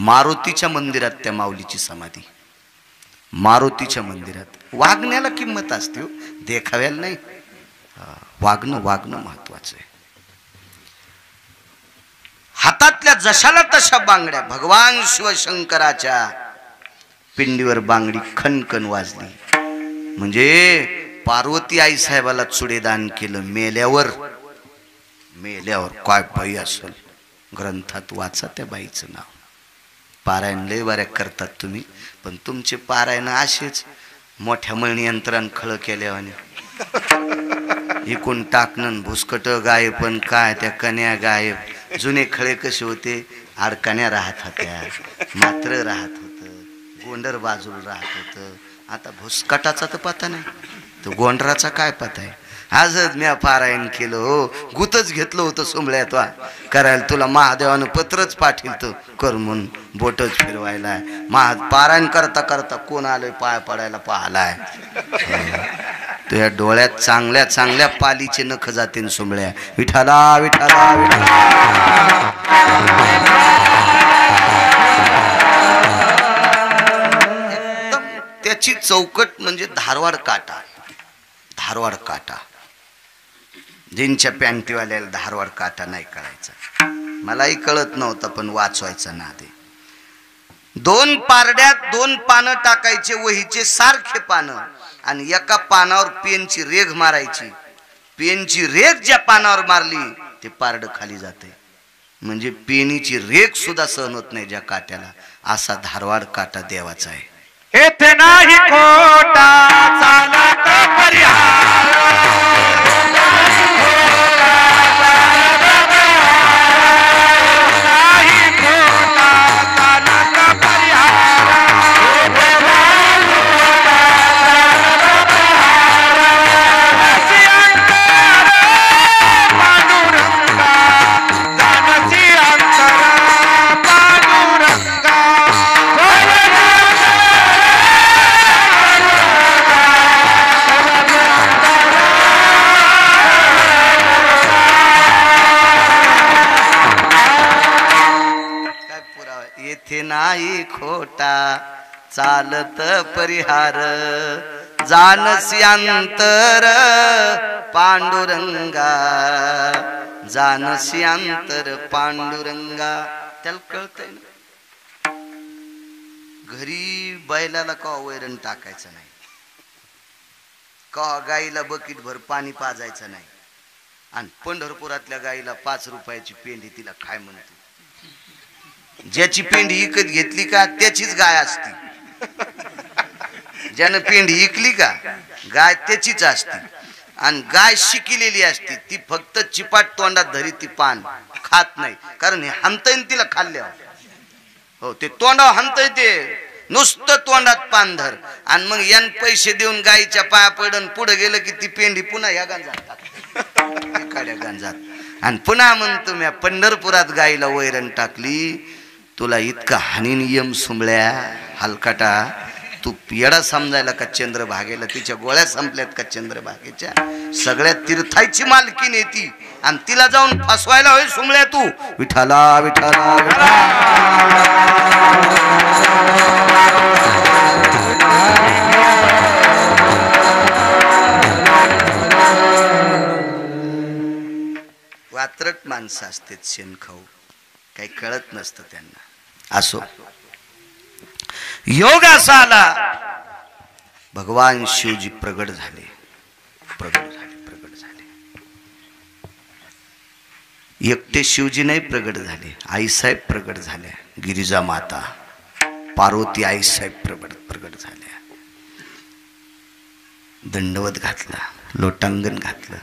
मारुतीच्या मंदिरात त्या माऊलीची समाधी, मारुतीच्या मंदिरात. वागण्याला किंमत असते हो, देखाव्याला नाही. वागणं महत्वाचं आहे. हातातल्या जशाला तशा बांगड्या. भगवान शिवशंकराच्या पिंडीवर बांगडी खनखन वाजली. म्हणजे पार्वती आई साहेबाला चुडेदान केलं. मेल्यावर काय बाई असेल, ग्रंथात वाचा त्या बाईचं नाव. पारायण लय बऱ्या करतात तुम्ही, पण तुमचे पारायण असेच मोठ्या मळणी यंत्रान खळ केल्यावाने. इकून टाकणं भुसकट गायब, पण काय त्या कन्या गायब. जुने खळे कसे होते, अडकण्या राहत होत्या, मात्र राहत होतं, गोंडर बाजूला राहत होतं. आता भुसकटाचा तर पता नाही, तो गोंडराचा काय पता आहे. आजच मी पारायण केलं हो, गुतच घेतलं होतं सोंबळ्यात करायला. तुला महादेवानं पत्रच पाठवलं कर म्हणून, बोटच फिरवायला. पारायण करता करता कोण आलंय पाय पडायला पाहलाय. तुझ्या डोळ्यात चांगल्या चांगल्या पालीचे नख जातील सोंबळ्या. विठाला विठाला विठाला. एकदम त्याची चौकट म्हणजे धारवाड काटा. धारवाड काटा. जिनच्या पॅन्टीवाल्याला धारवाड काटा नाही कळायचा. मलाही कळत नव्हता, पण वाचवायचा नाद आहे. 2 पारड्यात 2 पानं टाकायचे, वहीचे सारखे पानं, आणि एका पानावर पेनची रेघ मारायची. पेनची रेघ ज्या पानावर मारली ते पारड खाली जाते. म्हणजे पेनीची रेघ सुद्धा सहन होत नाही ज्या काट्याला. असा धारवाड काटा देवाचा आहे. येथे नाही खोटा चालत परिहार. नाही खोटा चालत परिहार. जानस्यांतर पांडुरंगा, जानस्यांतर पांडुरंगा. त्याला कळतंय ना. घरी बैलाला का वैरण टाकायचं नाही, का गाईला बकीट भर पाणी पाजायचं नाही, आणि पंढरपुरातल्या गाईला 5 रुपयाची पेंडी तिला काय म्हणते. ज्याची पेंडी विकत घेतली का त्याचीच गाय असती. ज्यानं पेंडी विकली का गाय त्याचीच असती. आणि गाय शिकिलेली असती, ती फक्त चिपाट तोंडात धरी ती पान खात नाही, कारण हे हंतईन तिला खाल्ल्या. हो, ते तोंडावर हंतय, ते नुसतं तोंडात पान धर. आणि मग यान पैसे देऊन गायीच्या पाया पडून पुढे गेलं की ती पेंडी पुन्हा या गांजात एखाद्या गांजात. आणि पुन्हा म्हणतो मी पंढरपुरात गायीला वैरण टाकली. तुला इतका हानी नियम सुंबळ्या हलकाटा. तू येडा समजायला का चंद्रभागेला? तिच्या गोळ्या संपल्यात का चंद्रभागेच्या? सगळ्या तीर्थाची मालकीन येती आणि तिला जाऊन फसवायला होय सुंबळ्या तू. विठाला विठाला वात्रट माणसं असतात, शेण खाऊ, काही कळत नसतं त्यांना. असो, योग असा आला, भगवान शिवजी प्रगट झाले. एकटे शिवजी नाही प्रगट झाले, आईसाहेब प्रगट झाल्या. गिरिजा माता पार्वती आईसाहेब प्रगट झाल्या. दंडवत घातला, लोटांगण घातलं.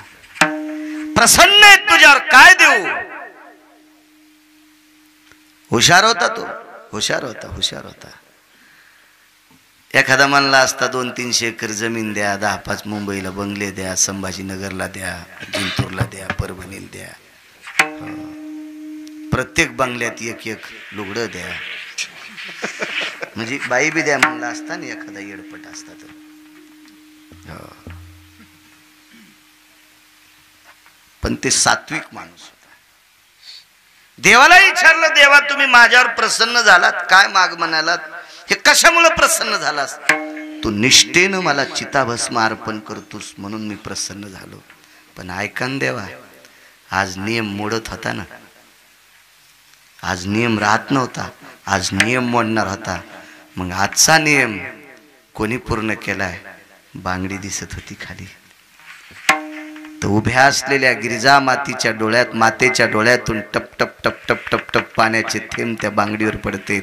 प्रसन्न आहे तुझ्यावर, काय देऊ? हुशार होता तो, हुशार होता. एखादा म्हणला असता 200-300 एकर जमीन द्या, 10-5 मुंबईला बंगले द्या, संभाजीनगरला द्या, जिंतूरला द्या, परभणीला द्या, प्रत्येक बंगल्यात 1-1 लुगडं द्या, म्हणजे बाई बी द्या म्हणला असता ना एखादा येडपट असता तर. पण ते सात्विक माणूस होता. देवाला विचारलं, देवा तुम्ही माझ्यावर प्रसन्न झालात, काय माग म्हणालात, हे कशामुळे प्रसन्न झालास? तू निष्ठेनं मला चिताभस्म अर्पण करतोस म्हणून मी प्रसन्न झालो. पण ऐकन देवा, आज नियम मोडत होता ना, आज नियम राहत नव्हता, आज नियम मोडणार होता. मग आजचा नियम कोणी पूर्ण केलाय? बांगडी दिसत होती खाली, तर उभ्या असलेल्या गिरिजा मातेच्या डोळ्यातून टप टप टप टप टप टप पाण्याचे थेंब त्या बांगडीवर पडते.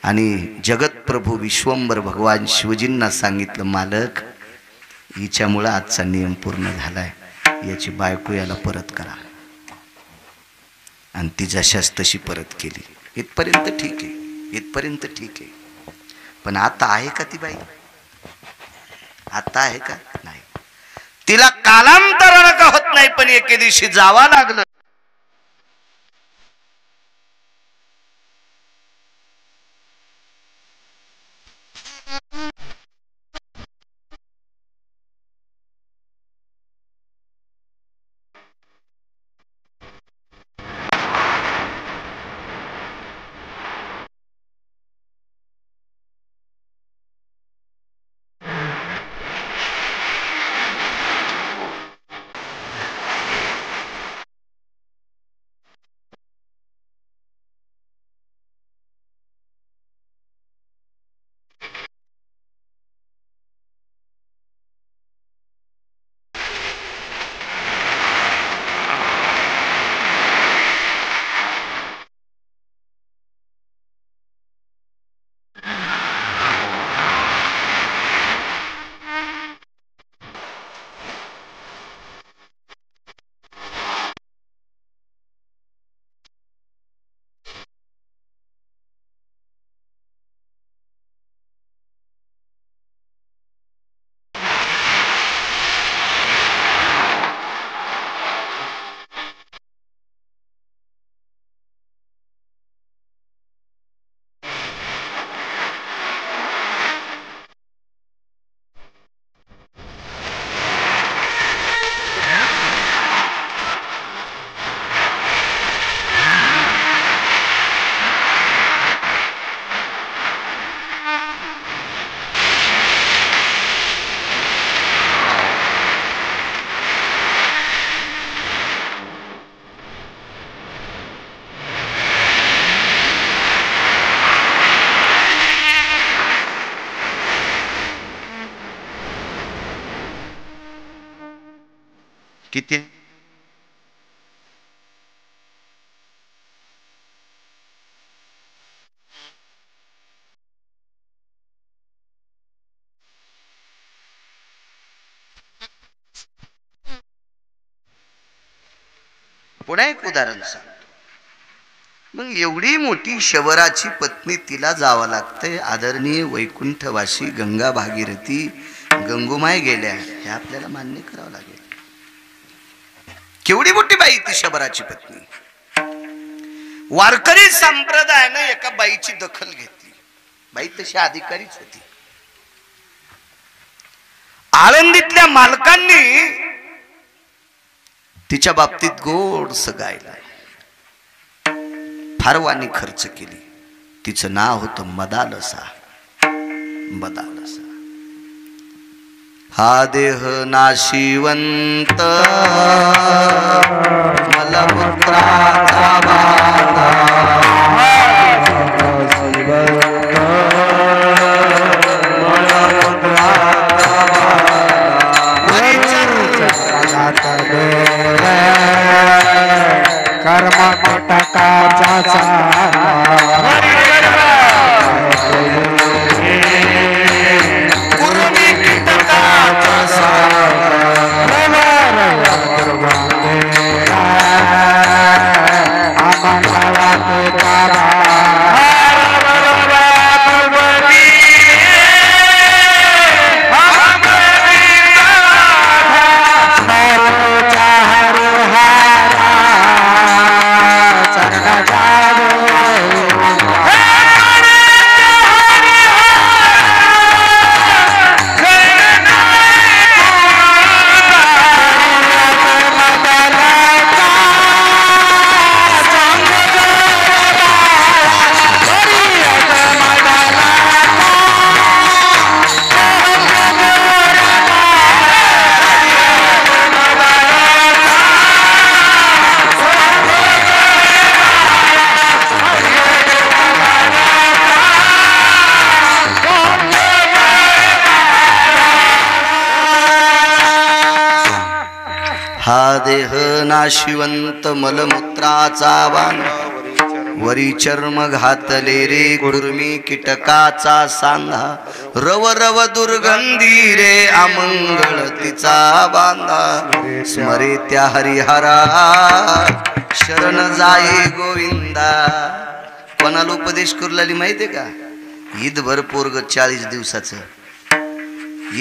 आणि जगत प्रभू विश्वंभर भगवान शिवजींना सांगितलं, मालक हिच्यामुळं आजचा नियम पूर्ण झालाय, याची बायको याला परत करा. आणि ती जशाच तशी परत केली. इथपर्यंत ठीक आहे, इथपर्यंत ठीक आहे. पण आता आहे का ती बाई? आता आहे का? नाही. तिला कालांतरानं का होत नाही, पण एके दिवशी जावा लागलं. किती? पुढे एक उदाहरण सांग. मग एवढी मोठी शबराची पत्नी, तिला जावं लागतंय. आदरणीय वैकुंठवासी गंगा भागीरथी गंगूमाय गेल्या, हे आपल्याला मान्य करावं लागेल. केवढी मोठी बाई ती शबराची पत्नी. वारकरी संप्रदायानं एका बाईची दखल घेतली. बाई तशी अधिकारीच होती. आळंदीतल्या मालकांनी तिच्या बाबतीत गोडस गायला, फार वाणी खर्च केली. तिचं नाव होतं मदालसा. मदालसा. हा देह नाशिवंत मलमूत्राचा बाधा, कर्म कटकाचा आम्हाला हा देह नाशिवंत मलमूत्राचा बांधा वरी चर्म घातले रे गुर्मी कीटकाचा सांधा रव रव दुर्गंधी रे अमंगळ तिचा बांधा स्मरे त्या हरिहरा शरण जाई गोविंदा. कोणाला उपदेश करू लागली माहितीये का? ईदभर पोरग 40 दिवसाचं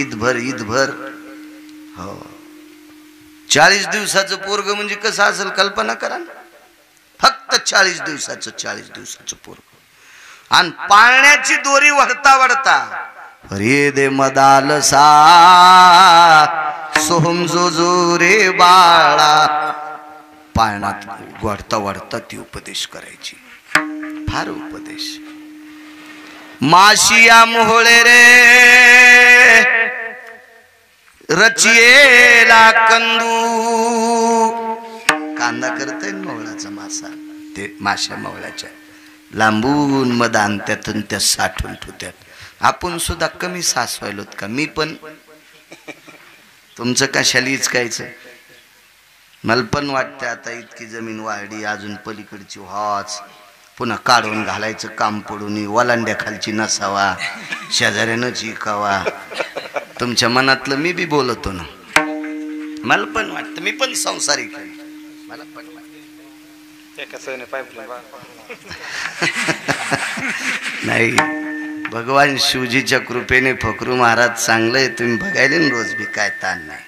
ईदभर हो 40 दिवसाचं पोरग म्हणजे कसं असेल कल्पना करा. फक्त 40 दिवसाचं पोरग आणि पाळण्याची दोरी वडता वडता रे दे मदालसा सोहम जो जो रे बाळा पाळण्यात वडता वडता ती उपदेश करायची. फार उपदेश. माशिया मोहळे रे रचियेला कंदू. कांदा करतय मोहळाचा मासा ते माशा मोहळाच्या लांबून मध आणत्यात त्या साठवून ठेवत्यात. आपण सुद्धा कमी सासवायलोत का? मी पण तुमचं कशाला इचकायचं? मला पण वाटतं आता इतकी जमीन वाढली अजून पलीकडची व्हाच पुन्हा काढून घालायचं काम पडून वलांड्या खालची नसावा शेजाऱ्यानं चिकावा. तुमच्या मनातलं मी बी बोलतो ना. मला पण वाटतं मी पण संसारिक आहे. मला पण नाही भगवान शिवजीच्या कृपेने फकरू महाराज चांगलंय. तुम्ही बघायले ना रोज बी काय ताण नाही.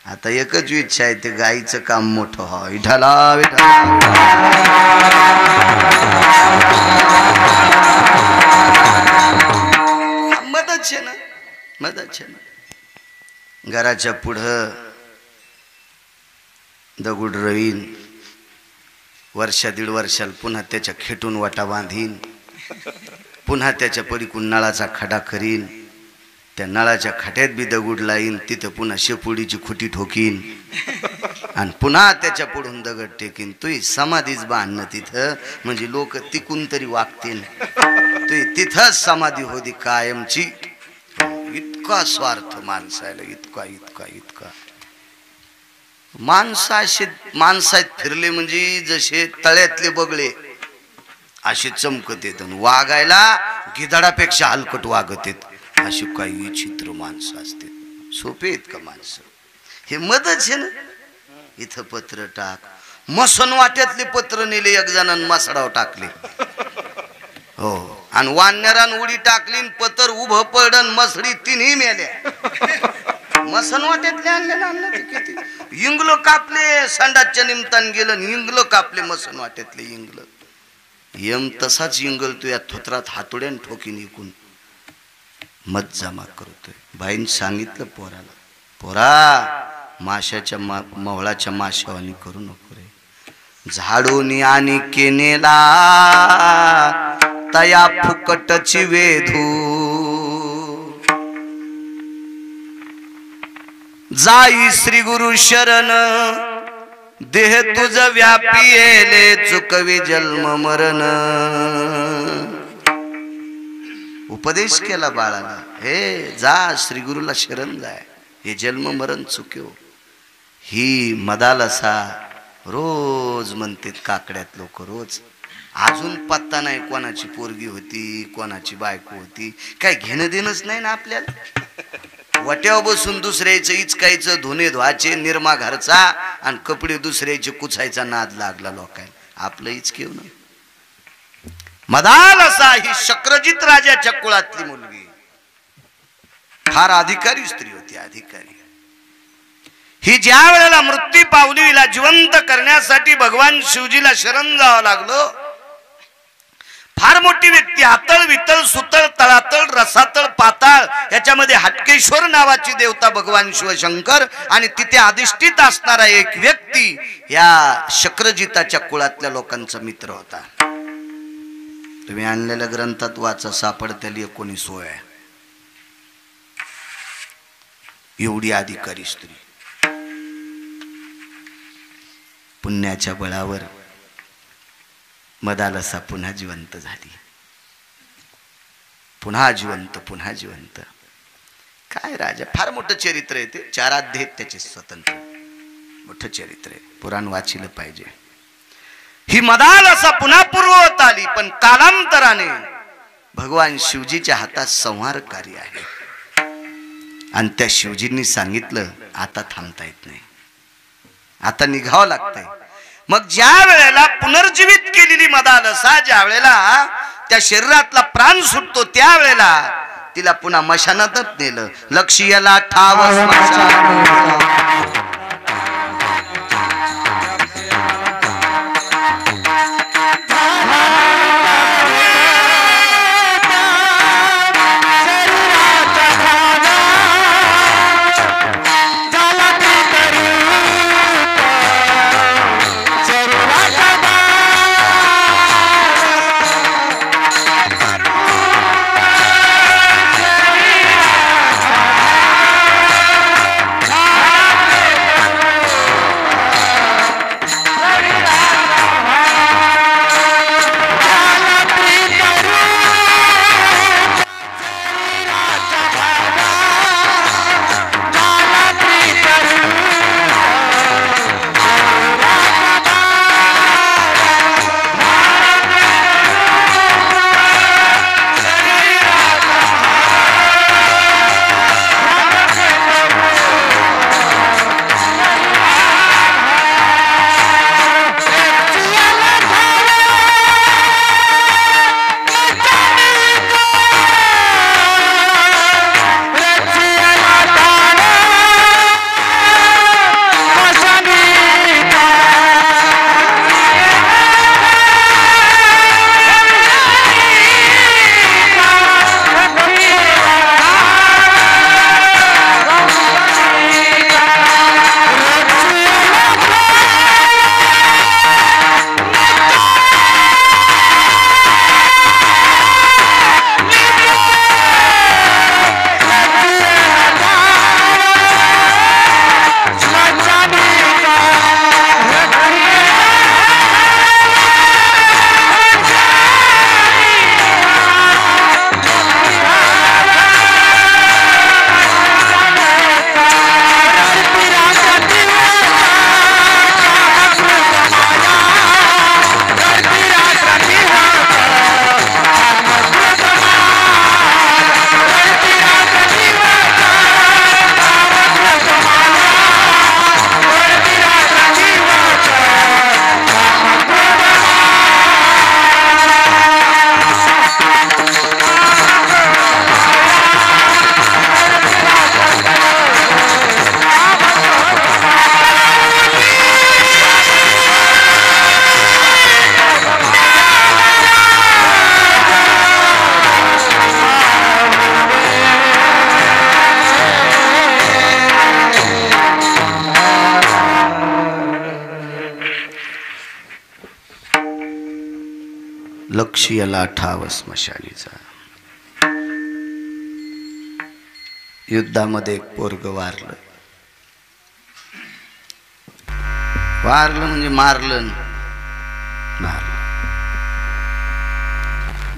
आता एकच इच्छा आहे ते गाईचं काम मोठं हो. विठाला मदत आहे ना घराच्या पुढं दगड रवीन वर्षा 1.5 वर्षाला पुन्हा त्याच्या खेटून वाटा बांधीन पुन्हा त्याच्या पलीकडून नळाचा खडा करीन. त्या नळाच्या खड्यात बी दगड लाईन तिथं पुन्हा शेपुडीची खुटी ठोकीन आणि पुन्हा त्याच्या पुढून दगड टेकीन. तुही समाधीच बांधणं तिथं म्हणजे लोक तिकून तरी वागतील. तुही तिथंच समाधी होती कायमची. इतका स्वार्थ माणसाला इतका इतका इतका. माणसात फिरले म्हणजे जसे तळ्यातले बगळे असे चमकत येत. वागायला गिधाडापेक्षा हलकट वागत येत. अशी काही विचित्र माणसं असते. सोपे आहेत का माणसं? हे मदत आहे ना. इथं पत्र टाक. मसन वाट्यातले पत्र नेले एक जणांना मसडाव टाकले हो आणि वानरान उडी टाकली पत्र उभं पडन मसडी तिन्ही मेल्या. मसन वाट्यातले आणले किती इंगलो कापले. संडाच्या निमतान गेलं इंगलो कापले मसन वाट्यातले इंगल. यम तसाच इंगल तू या थोत्रात हातोड्यान ठोकीन इकून मत जमा करतोय. बाईन सांगितलं पोराला पोरा माशाच्या मवळाच्या माशावानी करू नको रे. झाडून आणि केनेला तया फुकटची वेधू जाई श्री गुरु शरण देह तुझ व्यापी येले चुकवी जन्म मरण. उपदेश केला बाळाला हे जा श्री गुरुला शरण जाय. हे जन्म मरण चुक्यो. ही मदालसा रोज म्हणतात काकड्यात लोक रोज. अजून पत्ता नाही कोणाची पोरगी होती कोणाची बायको होती. काय घेणं देणंच नाही ना आपल्याला. वट्यावर बसून दुसऱ्याचं इचकायचं धुणे धुवाचे निरमा घरचा आणि कपडे दुसऱ्याचे कुचायचा नाद लागला लोकांना. आपलं इचकेव ना. मदालसा ही शक्रजित राजाच्या कुळातली मुलगी फार अधिकारी स्त्री होती. अधिकारी ही ज्या वेळेला मृत्यू पावली हिला जिवंत करण्यासाठी भगवान शिवजीला शरण जावं लागलं. फार मोठी व्यक्ती आतळ वितळ सुतळ तळातळ रसातळ पाताळ याच्यामध्ये हटकेश्वर नावाची देवता भगवान शिवशंकर आणि तिथे अधिष्ठित असणारा एक व्यक्ती या शक्रजिताच्या कुळातल्या लोकांचा मित्र होता. तुम्ही आणलेल्या ग्रंथात वाचा सापडतेली 19 ओव्या. एवढी अधिकारी स्त्री पुण्याच्या बळावर मदालसा पुन्हा जिवंत झाली. पुन्हा जिवंत पुन्हा जिवंत. काय राजा फार मोठं चरित्र आहे ते. 4 अध्याय त्याचे स्वतंत्र. मोठं चरित्र आहे, पुराण वाचिलं पाहिजे. ही मदाल असा पुन्हा पूर्ववत आली, पण कालांतराने भगवान शिवजीच्या हातात संहारकारी आहे. आणि त्या शिवजींनी सांगितलं आता थांबता येत नाही, आता निघावं लागतंय. मग ज्या वेळेला पुनर्जीवित केलेली मदालसा ज्या वेळेला त्या शरीरातला प्राण सुटतो, त्यावेळेला तिला पुन्हा मशानातच नेलं. लक्ष्याला ठाव लक्ष्याला ठाव स्मशानीचा. युद्धामध्ये एक पोरग वारलं. वारलं म्हणजे मारलं.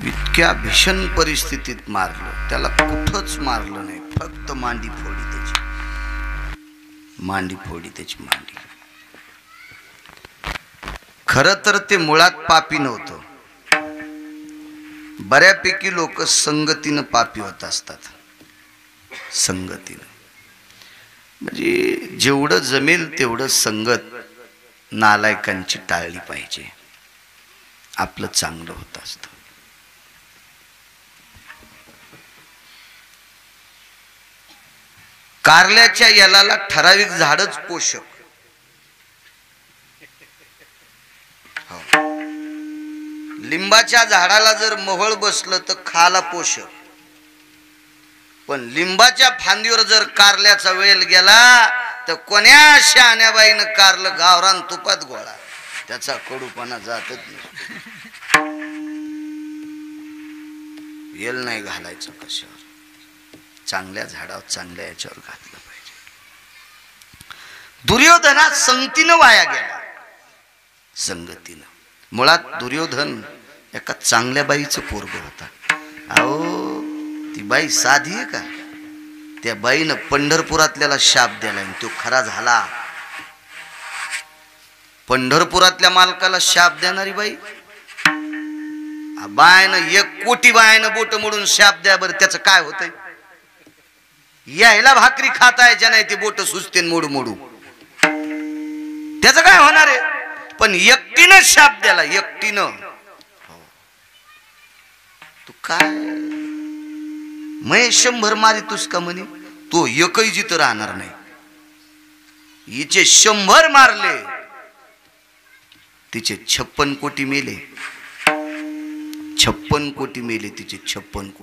इतक्या भीषण परिस्थितीत मारलं. त्याला कुठंच मारलं नाही, फक्त मांडी फोडी त्याची मांडी. खरं तर ते मुळात पापी नव्हतं. बऱ्यापैकी लोक संगतीनं पापी होत असतात. संगतीनं म्हणजे जेवढं जमेल तेवढं संगत नालायकांची टाळली पाहिजे, आपलं चांगलं होत असतं. कारल्याच्या यालाला ठराविक झाडच पोषक. लिंबाच्या झाडाला जर मोहळ बसलं तर खाला पोषक, पण लिंबाच्या फांदीवर जर कारल्याचा वेल गेला तर कोण्या शहाण्याबाईनं कारलं गावरान तुपात गोळा, त्याचा कडूपणा जातच नाही. वेल नाही घालायचं कशावर, चांगल्या झाडावर चांगल्या याच्यावर घातलं पाहिजे. दुर्योधना संगतीनं वाया गेला, संगतीनं. मुळात दुर्योधन एका चांगल्या बाईचं पोरग होता. अहो ती बाई साधी आहे का? त्या बाईनं पंढरपुरातल्याला शाप दिला, तो खरा झाला. पंढरपुरातल्या मालकाला शाप देणारी बाई, बायनं 1 कोटी बायनं बोट मोडून शाप द्या बरं, त्याचं काय होतंय? यायला भाकरी खाताय ज्या नाही ते बोट सुचते मोडू मोडू, त्याचं काय होणार आहे? पण एकटीनं शाप द्याला, एकटीनं. तू काय मै 100 मारितोस का म्हणे? तो एकही जिथं राहणार नाही. हिचे 100 मारले, तिचे 56 कोटी मेले. 56 कोटी मेले तिचे, 56 कोटी.